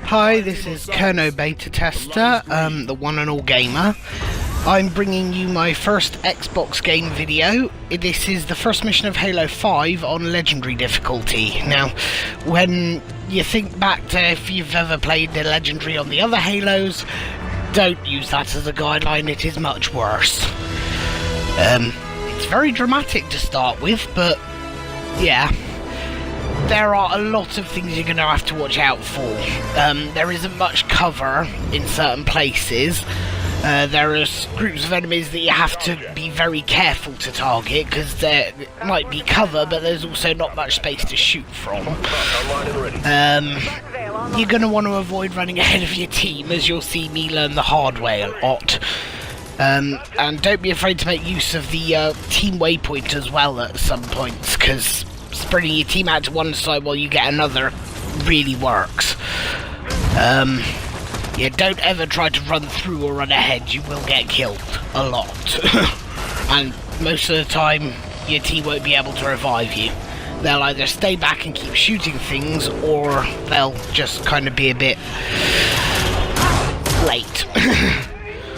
Hi, this is Kerno Beta Tester, the one and all gamer. I'm bringing you my first Xbox game video. This is the first mission of Halo 5 on Legendary difficulty. Now, when you think back to if you've ever played the Legendary on the other Halos, don't use that as a guideline, it is much worse. It's very dramatic to start with, but yeah. There are a lot of things you're going to have to watch out for. There isn't much cover in certain places. There are groups of enemies that you have to be very careful to target because there might be cover, but there's also not much space to shoot from. You're going to want to avoid running ahead of your team, as you'll see me learn the hard way a lot. And don't be afraid to make use of the team waypoint as well at some points, because spreading your team out to one side while you get another really works. Yeah, don't ever try to run through or run ahead, you will get killed a lot. And most of the time your team won't be able to revive you. They'll either stay back and keep shooting things, or they'll just kind of be a bit late.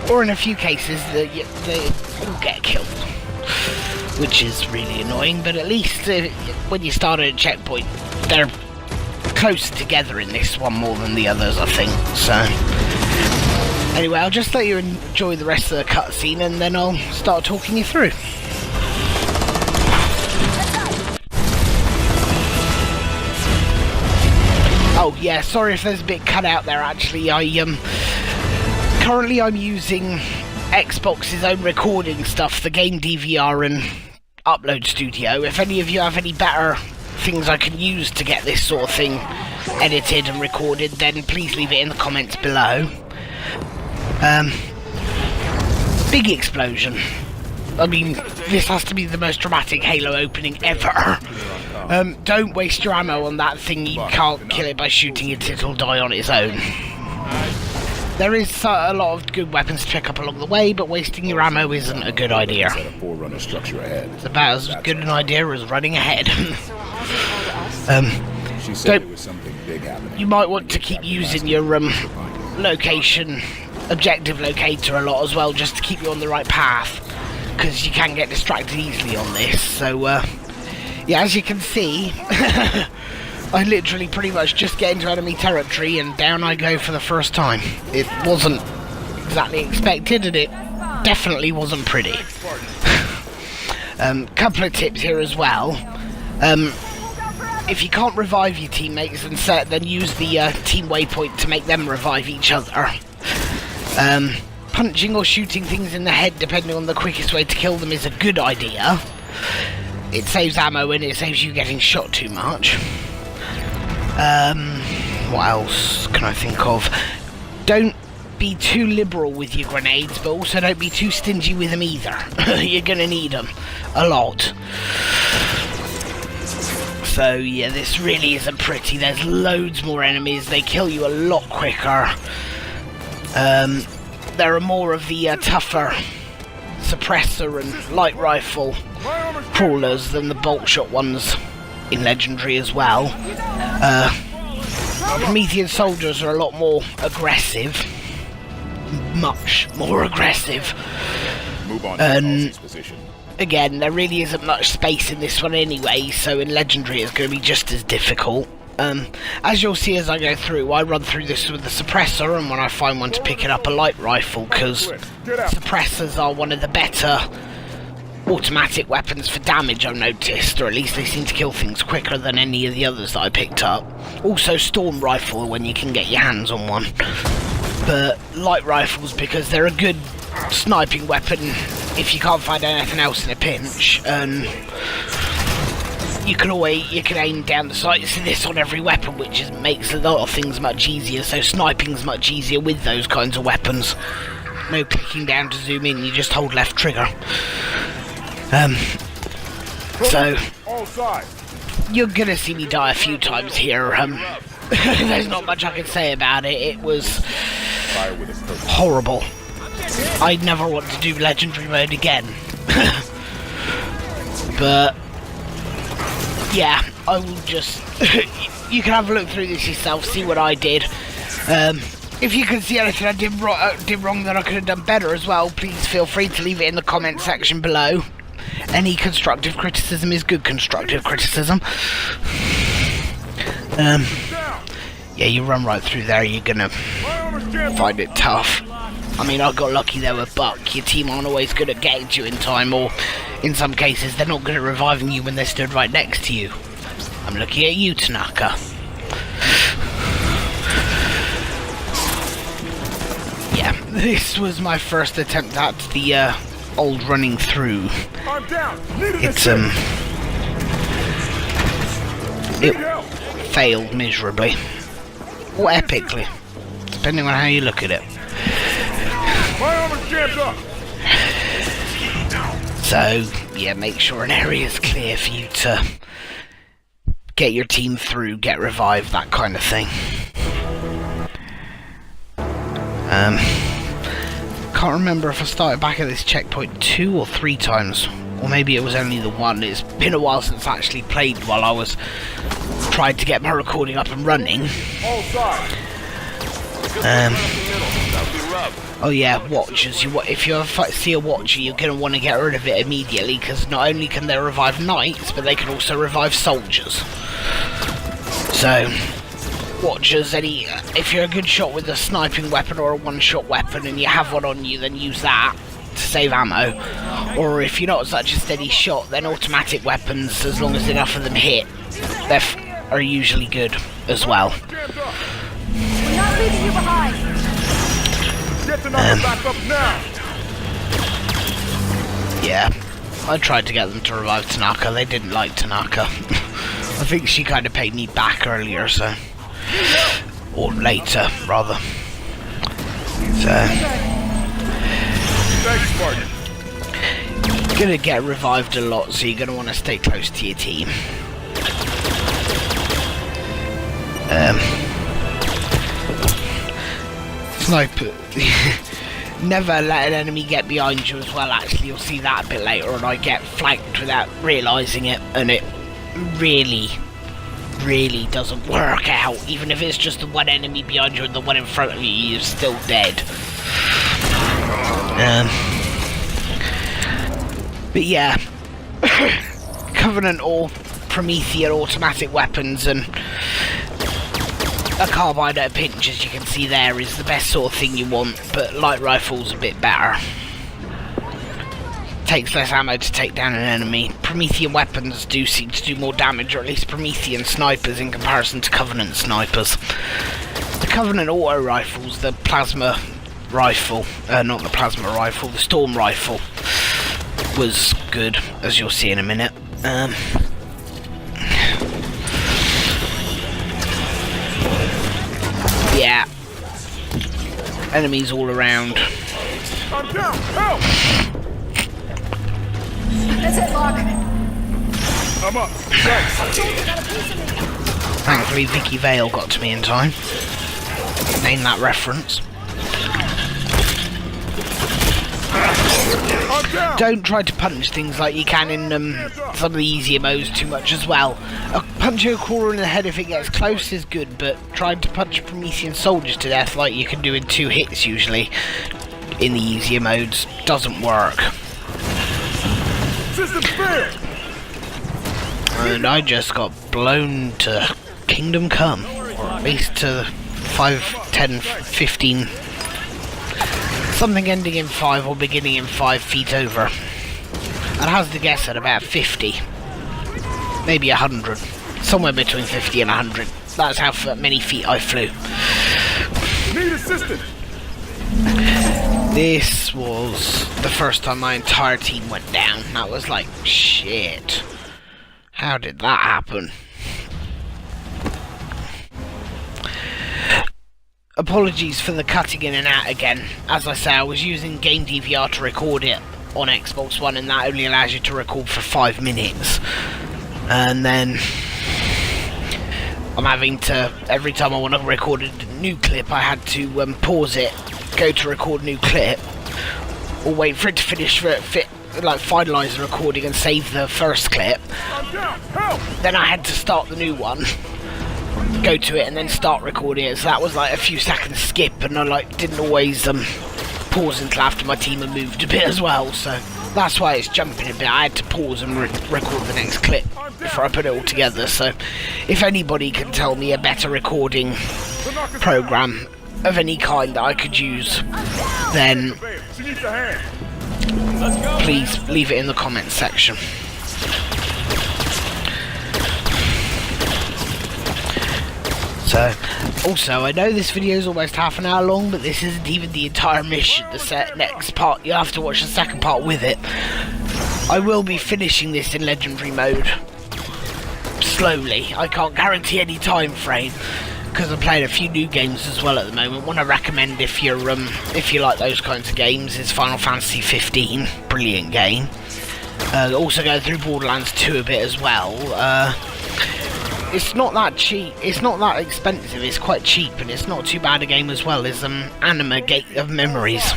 Or in a few cases they all get killed, which is really annoying, but at least when you start at a checkpoint, they're closer together in this one more than the others, I think. So anyway, I'll just let you enjoy the rest of the cutscene and then I'll start talking you through. Oh yeah, sorry if there's a bit cut out there. Actually, currently I'm using Xbox's own recording stuff, the Game DVR and Upload Studio. If any of you have any better things I can use to get this sort of thing edited and recorded, then please leave it in the comments below. Big explosion. I mean, this has to be the most dramatic Halo opening ever. Don't waste your ammo on that thing. You can't kill it by shooting it, it'll die on its own. There is a lot of good weapons to pick up along the way, but wasting your ammo isn't a good idea. It's about as good an idea as running ahead. You might want to keep using your location objective locator a lot as well, just to keep you on the right path, because you can get distracted easily on this. So yeah, as you can see, I literally pretty much just get into enemy territory and down I go for the first time. It wasn't exactly expected, and it definitely wasn't pretty. Couple of tips here as well. If you can't revive your teammates, then use the team waypoint to make them revive each other. Punching or shooting things in the head, depending on the quickest way to kill them, is a good idea. It saves ammo and it saves you getting shot too much. What else can I think of? Don't be too liberal with your grenades, but also don't be too stingy with them either. You're gonna need them a lot. So yeah, this really isn't pretty. There's loads more enemies. They kill you a lot quicker. There are more of the tougher suppressor and light rifle crawlers than the bolt shot ones in Legendary as well. Promethean soldiers are a lot more aggressive. Much more aggressive. And again, there really isn't much space in this one anyway, so in Legendary it's going to be just as difficult. As you'll see as I go through, I run through this with the suppressor, and when I find one to pick it up, a light rifle, because suppressors are one of the better automatic weapons for damage, I've noticed, or at least they seem to kill things quicker than any of the others that I picked up. Also storm rifle when you can get your hands on one, but light rifles because they're a good sniping weapon if you can't find anything else in a pinch, and you can aim down the sights of this on every weapon, which makes a lot of things much easier. So sniping's much easier with those kinds of weapons. No clicking down to zoom in, you just hold left trigger. So you're gonna see me die a few times here. There's not much I can say about it. It was horrible. I'd never want to do Legendary mode again. But yeah, I will just you can have a look through this yourself, see what I did. If you can see anything I did wrong that I could have done better as well, please feel free to leave it in the comment section below. Any constructive criticism is good constructive criticism. Yeah, you run right through there, you're gonna find it tough. I mean, I got lucky there with Buck. Your team aren't always good at getting to you in time, or in some cases they're not good at reviving you when they're stood right next to you. I'm looking at you, Tanaka. Yeah, this was my first attempt at the old running through. It's it failed miserably, or epically, depending on how you look at it. So yeah, make sure an area is clear for you to get your team through, get revived, that kind of thing. Can't remember if I started back at this checkpoint 2 or 3 times, or maybe it was only the one. It's been a while since I actually played while I was trying to get my recording up and running. Oh yeah, watchers. If you ever see a watcher, you're going to want to get rid of it immediately, because not only can they revive knights, but they can also revive soldiers. So, watchers, if you're a good shot with a sniping weapon or a one-shot weapon and you have one on you, then use that to save ammo. Or if you're not such a steady shot, then automatic weapons, as long as enough of them hit, are usually good as well. We're not leaving you behind. Back up now. Yeah, I tried to get them to revive Tanaka. They didn't like Tanaka. I think she kind of paid me back earlier, so, or later rather. So, thanks, partner. You're gonna get revived a lot, so you're gonna want to stay close to your team. Sniper. Never let an enemy get behind you as well. Actually, you'll see that a bit later on. I get flanked without realising it, and it really doesn't work out. Even if it's just the one enemy behind you and the one in front of you, you're still dead. But yeah, Covenant or Promethean automatic weapons and a carbine at a pinch, as you can see there, is the best sort of thing you want, but light rifle's a bit better. Takes less ammo to take down an enemy. Promethean weapons do seem to do more damage, or at least Promethean snipers in comparison to Covenant snipers. The Covenant auto rifles, the plasma rifle, not the plasma rifle, the storm rifle, was good, as you'll see in a minute. Yeah. Enemies all around. I'm down. Help! That's it, Locke. I'm up. Thankfully, Vicky Vale got to me in time. Name that reference. Don't try to punch things like you can in some of the easier modes too much as well. Punching a crawler in the head if it gets close is good, but trying to punch Promethean soldiers to death like you can do in 2 hits usually in the easier modes doesn't work. System failed. And I just got blown to Kingdom Come, or at least to 5, 10, 15... something ending in 5 or beginning in 5 feet over. I'd have to guess at about 50. Maybe 100. Somewhere between 50 and 100. That's how many feet I flew. Need assistance. This was the first time my entire team went down. That was like, shit. How did that happen? Apologies for the cutting in and out again. As I say, I was using Game DVR to record it on Xbox One, and that only allows you to record for 5 minutes. And then I'm having to, every time I want to record a new clip, I had to pause it, go to record new clip, or wait for it to finish, finalise the recording and save the first clip. Then I had to start the new one. go to it and then start recording it. So that was like a few seconds skip, and I like didn't always pause until after my team had moved a bit as well. So that's why it's jumping a bit. I had to pause and record the next clip before I put it all together. So if anybody can tell me a better recording program of any kind that I could use, then She needs a hand. please leave it in the comments section. So, also, I know this video is almost half an hour long, but this isn't even the entire mission. The next part, you'll have to watch the second part with it. I will be finishing this in Legendary mode slowly. I can't guarantee any time frame, because I'm playing a few new games as well at the moment. One I recommend if you like those kinds of games is Final Fantasy 15, brilliant game. Also going through Borderlands 2 a bit as well. It's not that cheap, it's not that expensive, it's quite cheap, and it's not too bad a game as well as Anima Gate of Memories.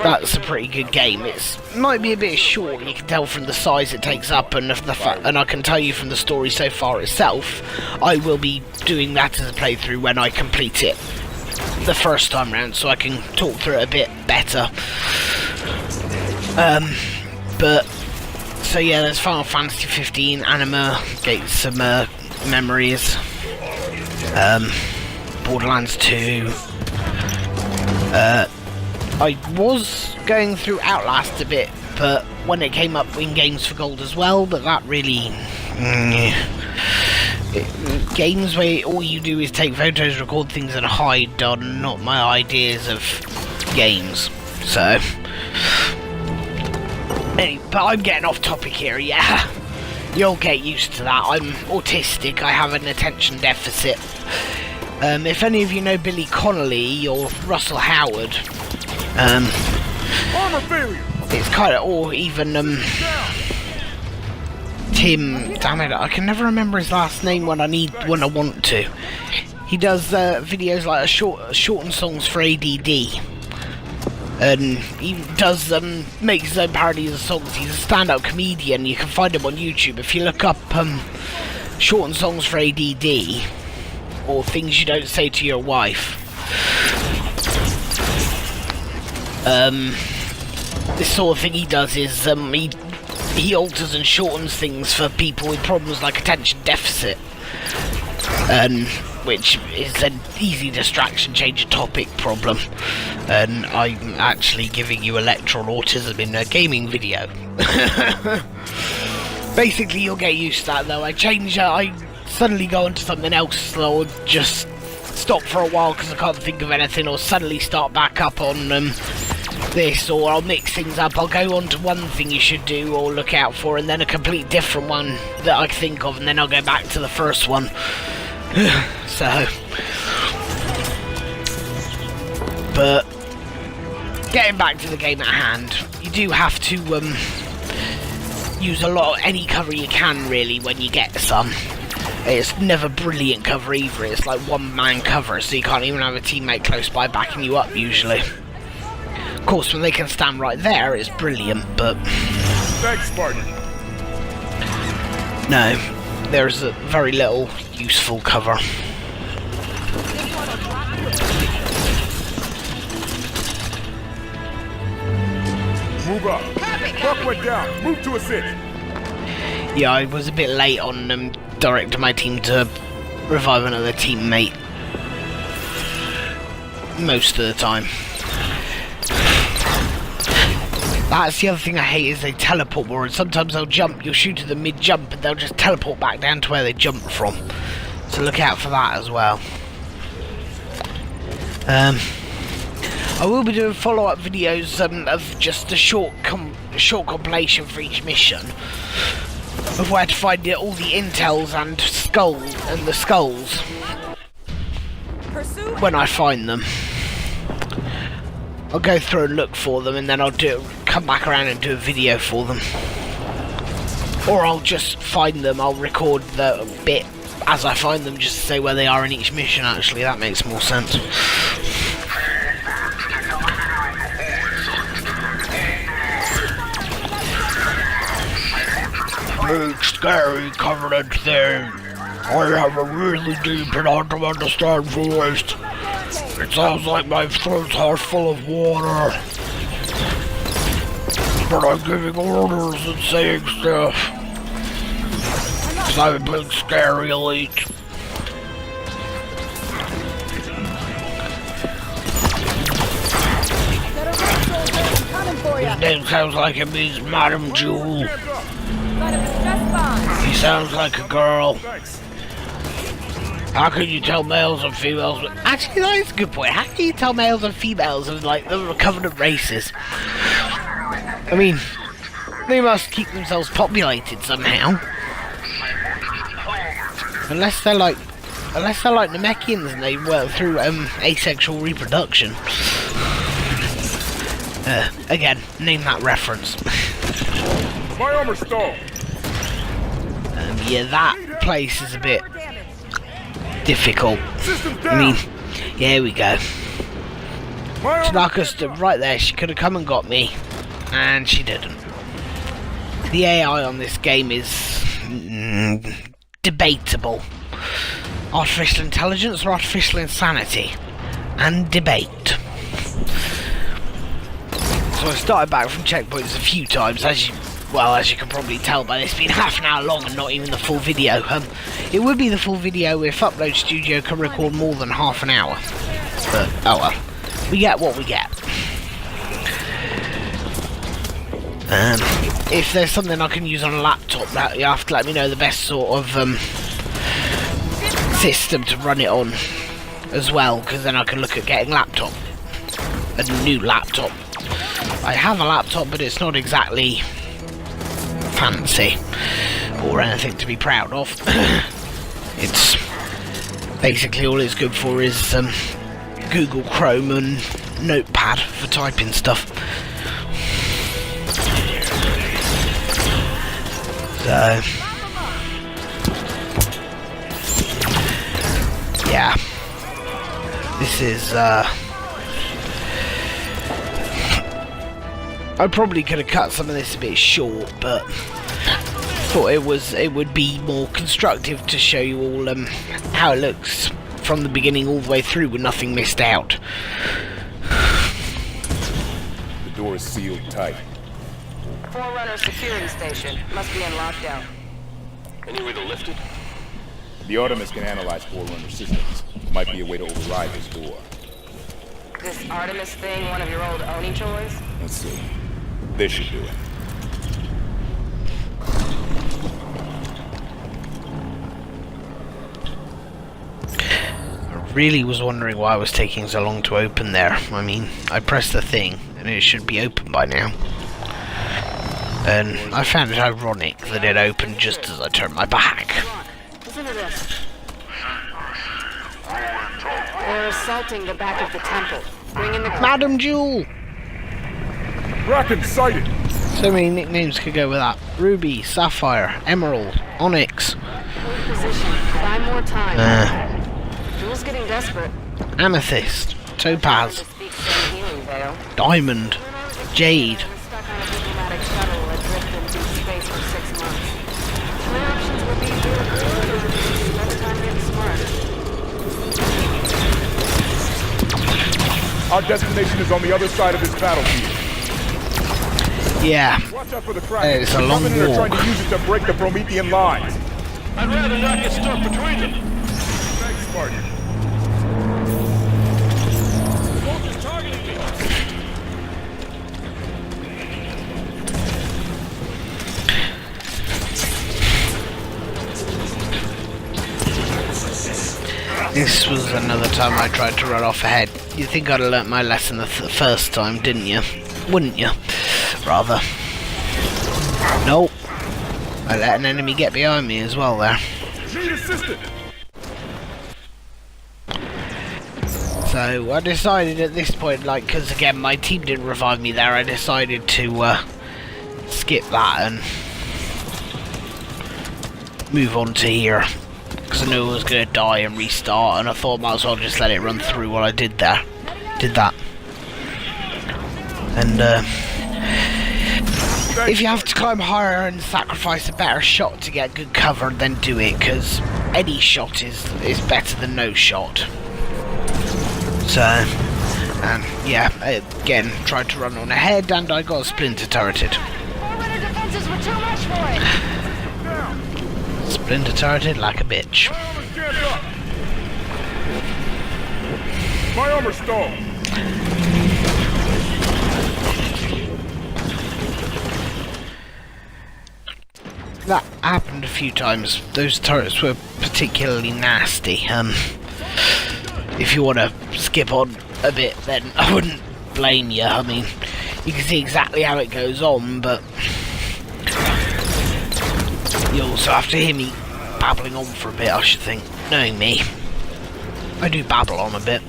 That's a pretty good game. It might be a bit short, you can tell from the size it takes up, and I can tell you from the story so far itself, I will be doing that as a playthrough when I complete it the first time round, so I can talk through it a bit better. So yeah, there's Final Fantasy 15, Anima, Gates of Memories, Borderlands 2. I was going through Outlast a bit, but when it came up in Games for Gold as well, but that really... games where all you do is take photos, record things and hide are not my ideas of games, so... But I'm getting off topic here, yeah. You'll get used to that. I'm autistic, I have an attention deficit. If any of you know Billy Connolly or Russell Howard, Armor failure. it's kind of, or even Tim, damn it, I can never remember his last name when I want to. He does videos like shortened songs for ADD. And he does makes his own parodies of songs. He's a stand-up comedian. You can find him on YouTube if you look up shortened songs for ADD or things you don't say to your wife. This sort of thing he does is he alters and shortens things for people with problems like attention deficit, which is an easy distraction, change of topic problem. And I'm actually giving you electoral autism in a gaming video. Basically, you'll get used to that though. I suddenly go into something else, or just stop for a while because I can't think of anything, or suddenly start back up on this, or I'll mix things up. I'll go on to one thing you should do or look out for, and then a complete different one that I think of, and then I'll go back to the first one. So, but getting back to the game at hand, you do have to use any cover you can really when you get some. It's never brilliant cover either, it's like one-man cover, so you can't even have a teammate close by backing you up usually. Of course, when they can stand right there, it's brilliant, but... Thanks, Spartan. No, there's very little useful cover. Move up. Truck went down. Move to assist. Yeah, I was a bit late on directing my team to revive another teammate. Most of the time. That's the other thing I hate, is they teleport more, and sometimes they'll jump, you'll shoot at them mid-jump, and they'll just teleport back down to where they jumped from. So look out for that as well. I will be doing follow-up videos of just a short compilation for each mission of where to find all the intels and the skulls when I find them. I'll go through and look for them, and then I'll come back around and do a video for them. Or I'll just find them, I'll record the bit as I find them, just to say where they are in each mission. Actually, that makes more sense. Big scary covenant thing. I have a really deep and hard to understand voice. It sounds like my throat's half full of water. But I'm giving orders and saying stuff. 'Cause I'm a big scary elite. His name sounds like it means Madam Jewel. He sounds like a girl. How can you tell males and females? Actually, that is a good point. How can you tell males and females of like the Covenant races? I mean, they must keep themselves populated somehow. Unless they're like Namekians and they work through asexual reproduction. Again, name that reference. My armor's stalled. Yeah, that place is a bit difficult. I mean, yeah, here we go. Tanaka stood right there. She could have come and got me, and she didn't. The AI on this game is debatable. Artificial intelligence or artificial insanity? And debate. So I started back from checkpoints a few times, as you can probably tell by this being half an hour long and not even the full video. It would be the full video if Upload Studio can record more than half an hour. But, oh well. We get what we get. If there's something I can use on a laptop, you have to let me know the best sort of system to run it on as well, because then I can look at getting a new laptop. I have a laptop, but it's not exactly fancy or anything to be proud of. It's basically all it's good for is Google Chrome and Notepad for typing stuff. So yeah, this is I probably could have cut some of this a bit short, but thought it would be more constructive to show you all how it looks from the beginning all the way through with nothing missed out. The door is sealed tight. Forerunner security station must be in lockdown. Any way to lift it? The Artemis can analyze Forerunner systems. Might be a way to override this door. This Artemis thing one of your old Oni toys? Let's see. This should do it. I really was wondering why it was taking so long to open there. I mean, I pressed the thing and it should be open by now. And I found it ironic that it opened just as I turned my back. Listen to this. They're assaulting the back of the temple. Bring in the Madam Jewel! Bracken sighted! So many nicknames could go with that. Ruby, Sapphire, Emerald, Onyx. Hold position. Buy more time. Jewel's getting desperate. Amethyst, Topaz, Diamond, Jade. Stuck on a diplomatic shuttle adrift in deep space for 6 months. My options would be either spend time getting smart. Our destination is on the other side of this battlefield. Yeah, Watch out for the Kraken. it's a long They're trying to walk. use it to break the Promethean lines. I'd rather not get stuck between them. Thanks, Spartan. Soldiers targeting me. This was another time I tried to run off ahead. You'd think I'd have learnt my lesson the first time, didn't you? Wouldn't you? Rather. Nope. I let an enemy get behind me as well there. Need assistance. So I decided at this point, like, because again my team didn't revive me there, I decided to skip that and move on to here. Because I knew I was going to die and restart, and I thought I might as well just let it run through what I did there. Did that. And if you have to climb higher and sacrifice a better shot to get good cover, then do it, because any shot is better than no shot. So, and yeah, again, tried to run on ahead and I got splinter turreted. Forward defenses were too much for it. Splinter turreted like a bitch. My armor stalled. That happened a few times. Those turrets were particularly nasty. If you want to skip on a bit, then I wouldn't blame you. I mean, you can see exactly how it goes on, but you also have to hear me babbling on for a bit, I should think. Knowing me, I do babble on a bit.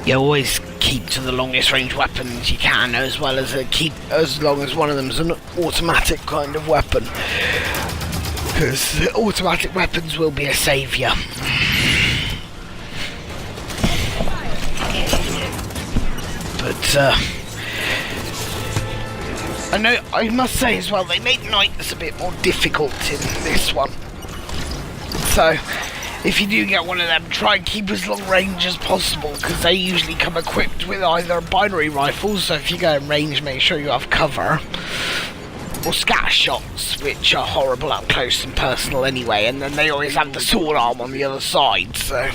You always keep to the longest range weapons you can, as well as keep as long as one of them's an automatic kind of weapon, because automatic weapons will be a saviour. But I must say as well, they made knights a bit more difficult in this one. So if you do get one of them, try and keep as long range as possible, because they usually come equipped with either binary rifles, so if you go in range, make sure you have cover, or scatter shots, which are horrible up close and personal anyway, and then they always have the sword arm on the other side, so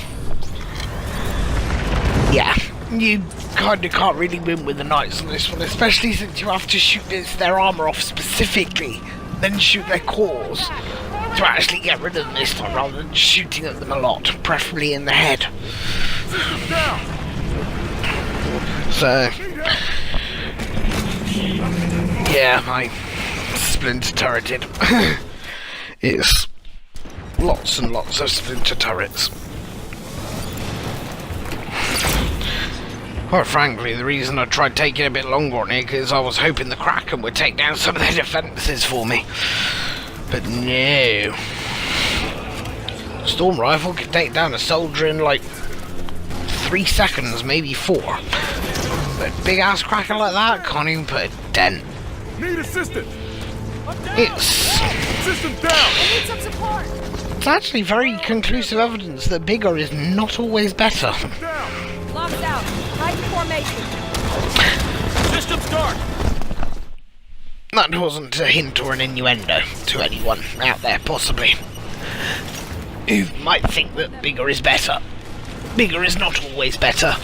yeah, you kind of can't really win with the knights on this one, especially since you have to shoot their armour off specifically, then shoot their cores to actually get rid of them this time, rather than shooting at them a lot, preferably in the head. So yeah, my splinter turreted. It's lots and lots of splinter turrets. Quite frankly, the reason I tried taking a bit longer on it is I was hoping the Kraken would take down some of their defences for me. But no. Storm Rifle can take down a soldier in like 3 seconds, maybe 4. But big ass Kraken like that can't even put a dent. Need assistance. It's System down. I need some support. It's actually very conclusive evidence that bigger is not always better. Down. Locked out. Titan formation. Systems dark. That wasn't a hint or an innuendo to anyone out there, possibly, who might think that bigger is better. Bigger is not always better.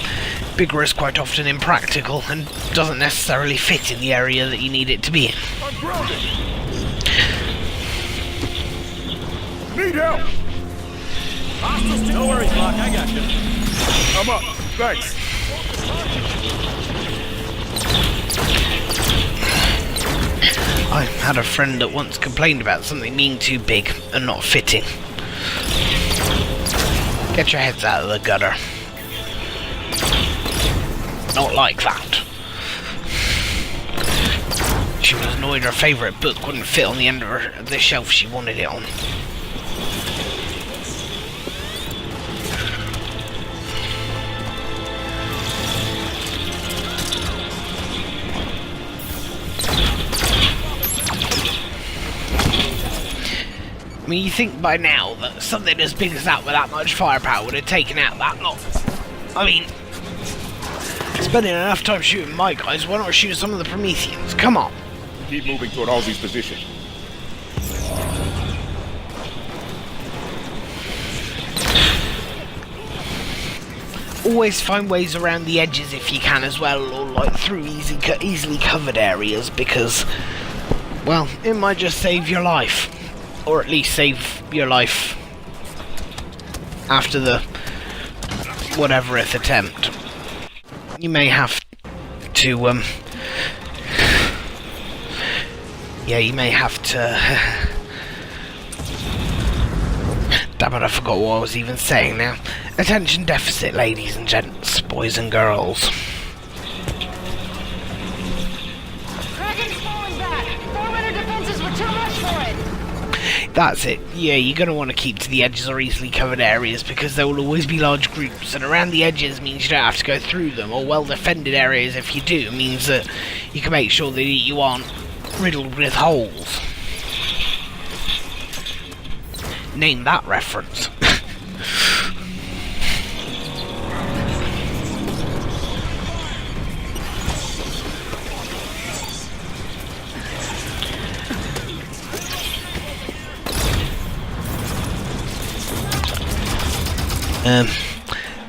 Bigger is quite often impractical and doesn't necessarily fit in the area that you need it to be in. I'm grounded. Need help. No worries, Locke. I got you. I'm up. Thanks. I had a friend that once complained about something being too big and not fitting. Get your heads out of the gutter. Not like that. She was annoyed her favourite book wouldn't fit on the end of the shelf she wanted it on. I mean, you think by now that something as big as that with that much firepower would have taken out that lot. I mean, spending enough time shooting my guys, why not shoot some of the Prometheans? Come on. Keep moving toward Halsey's position. Always find ways around the edges if you can as well, or like through easily covered areas, because, well, it might just save your life. Or at least save your life after the whatevereth attempt. You may have to, yeah, you may have to... Damn it, I forgot what I was even saying now. Attention deficit, ladies and gents, boys and girls. Dragon's falling back. Forward defenses were too much for it. That's it. Yeah, you're going to want to keep to the edges or easily covered areas because there will always be large groups, and around the edges means you don't have to go through them, or well defended areas, if you do, means that you can make sure that you aren't riddled with holes. Name that reference.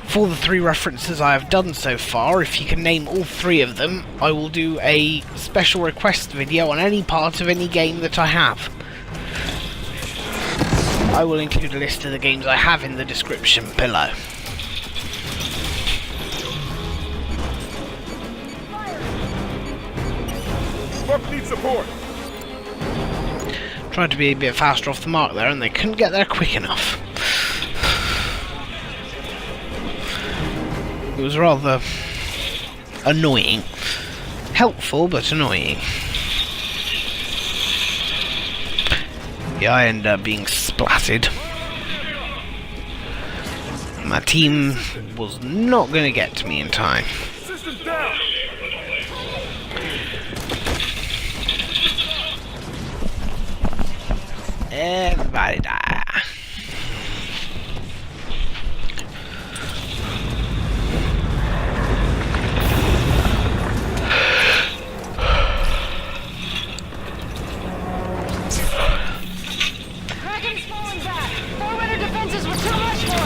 For the 3 references I have done so far, if you can name all 3 of them, I will do a special request video on any part of any game that I have. I will include a list of the games I have in the description below. Buck needs support. Tried to be a bit faster off the mark there, and they couldn't get there quick enough. It was rather annoying. Helpful, but annoying. Yeah, I ended up being splatted. My team was not going to get to me in time. Systems down. Everybody die. Kraken's falling back. Forerunner defenses were too much for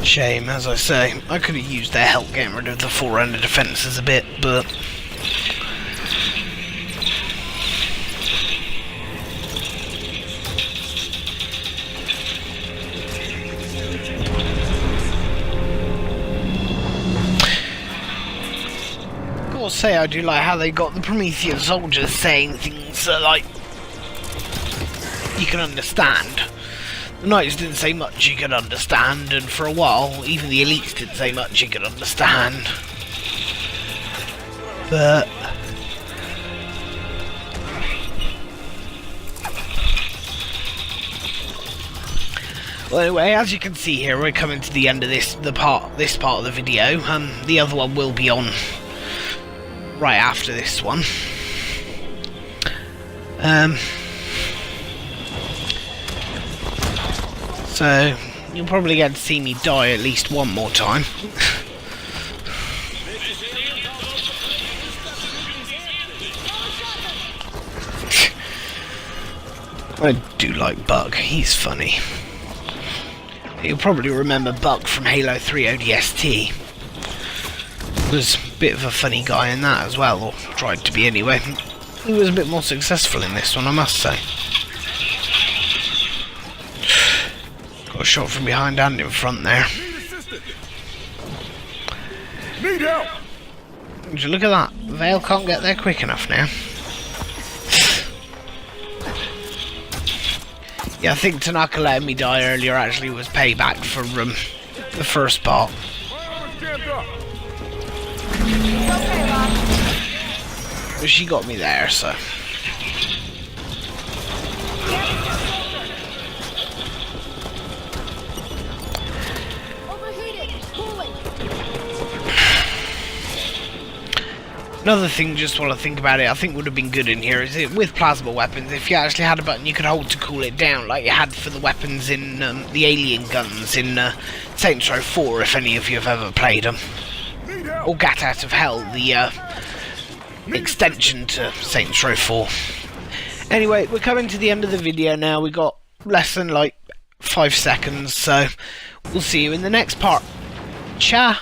it. Shame, as I say. I could have used their help getting rid of the Forerunner defences a bit, but... I say I do like how they got the Promethean soldiers saying things that, like, you can understand. The Knights didn't say much you could understand, and for a while even the Elites didn't say much you could understand. But well, anyway, as you can see here, we're coming to the end of this part of the video. The other one will be on right after this one. So you'll probably get to see me die at least one more time. I do like Buck, he's funny. You'll probably remember Buck from Halo 3 ODST. Was a bit of a funny guy in that as well, or tried to be anyway. He was a bit more successful in this one, I must say. Got a shot from behind and in front there. Need help. Would you look at that? Vale can't get there quick enough now. Yeah, I think Tanaka letting me die earlier actually was payback for the first part. But she got me there, so. Another thing, just while I think about it, I think would have been good in here is it with plasma weapons. If you actually had a button you could hold to cool it down, like you had for the weapons in the alien guns in Saints Row 4, if any of you have ever played them. Or Gat Out of Hell, the extension to Saints Row 4. Anyway, we're coming to the end of the video now. We got less than like 5 seconds, so we'll see you in the next part. Ciao.